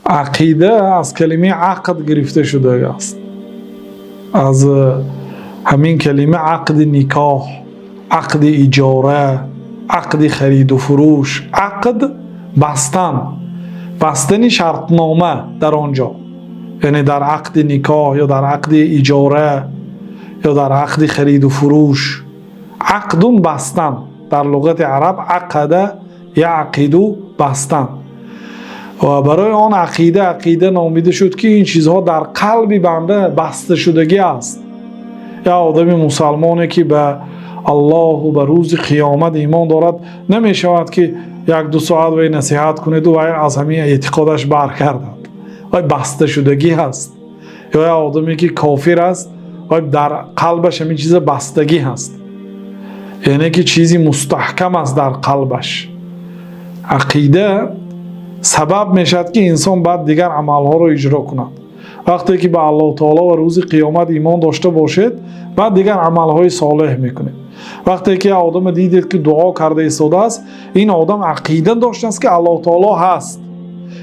عقیده از کلمه عقد گرفته شده است. از همین کلمه عقد نکاح، عقد اجاره، عقد خرید و فروش، عقد بستن، بستن شرطنامه در آنجا، یعنی در عقد نکاح یا در عقد اجاره یا در عقد خرید و فروش. عقدون بستن، در لغت عرب عقده یعقدو بستن، و برای آن عقیده نامیده شد که این چیزها در قلب بنده بسته شدگی است. یا آدم مسلمانی که به الله و به روز قیامت ایمان دارد نمی شود که یک دو ساعت وی نصیحت کنید و از همین اعتقادش برگردد، وی بسته شدگی هست. یا آدمی که کافر است و در قلبش همین چیز بستگی هست، یعنی که چیزی مستحکم است در قلبش. عقیده سبب میشد که انسان بعد دیگر عملها رو اجرا کند. وقتی که به الله تعالی و روز قیامت ایمان داشته باشید، بعد دیگر عملهای صالح میکنید. وقتی که آدم دیدید که دعا کرده ایستاده است، این آدم عقیده داشته است که الله تعالی هست.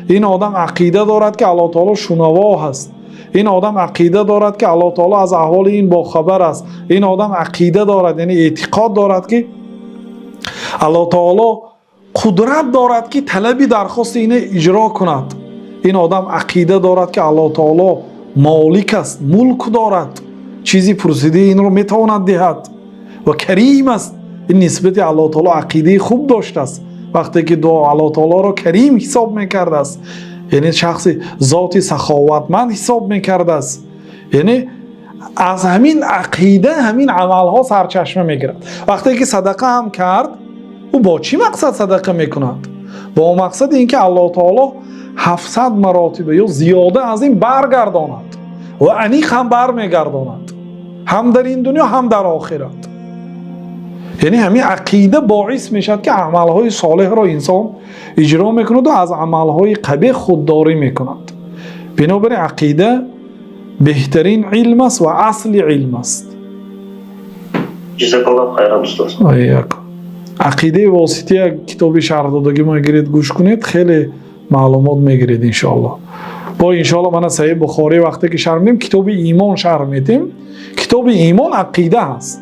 این آدم عقیده دارد که الله تعالی شنوا هست. این آدم عقیده دارد که الله تعالی از احوال این باخبر است. این آدم عقیده دارد، یعنی اعتقاد دارد که الله تعالی قدرت دارد که طلبی درخواست اینه اجرا کند. این آدم عقیده دارد که الله تعالی مالک است، ملک دارد، چیزی پرسیده این رو میتواند دهد و کریم است. این نسبت الله تعالی عقیده خوب داشته است. وقتی که دعا الله تعالی را کریم حساب میکرده است، یعنی شخص ذات سخاوتمند حساب میکرده است، یعنی از همین عقیده همین عملها سرچشمه میگیرد. وقتی که صدقه هم کرد، او با چی مقصد صدقه میکند؟ با مقصد اینکه الله تعالی 700 مراتب یا زیاده از این برگرداند و انیق هم برمیگرداند، هم در این دنیا هم در آخرت. یعنی همین عقیده باعث میشد که عملهای صالح را انسان اجرا میکند و از عملهای قبیح خودداری میکند. بنابراین عقیده بهترین علم است و اصل علم است. جزاک الله خیرا استاد. عقیده واسطه کتاب شرح دادگی ما گیرید گوش کنید، خیلی معلومات میگیرید انشاءالله. با انشاءالله من صحیح بخاری وقتی که شرح میدیم کتاب ایمان شرح میدیم. کتاب ایمان عقیده هست.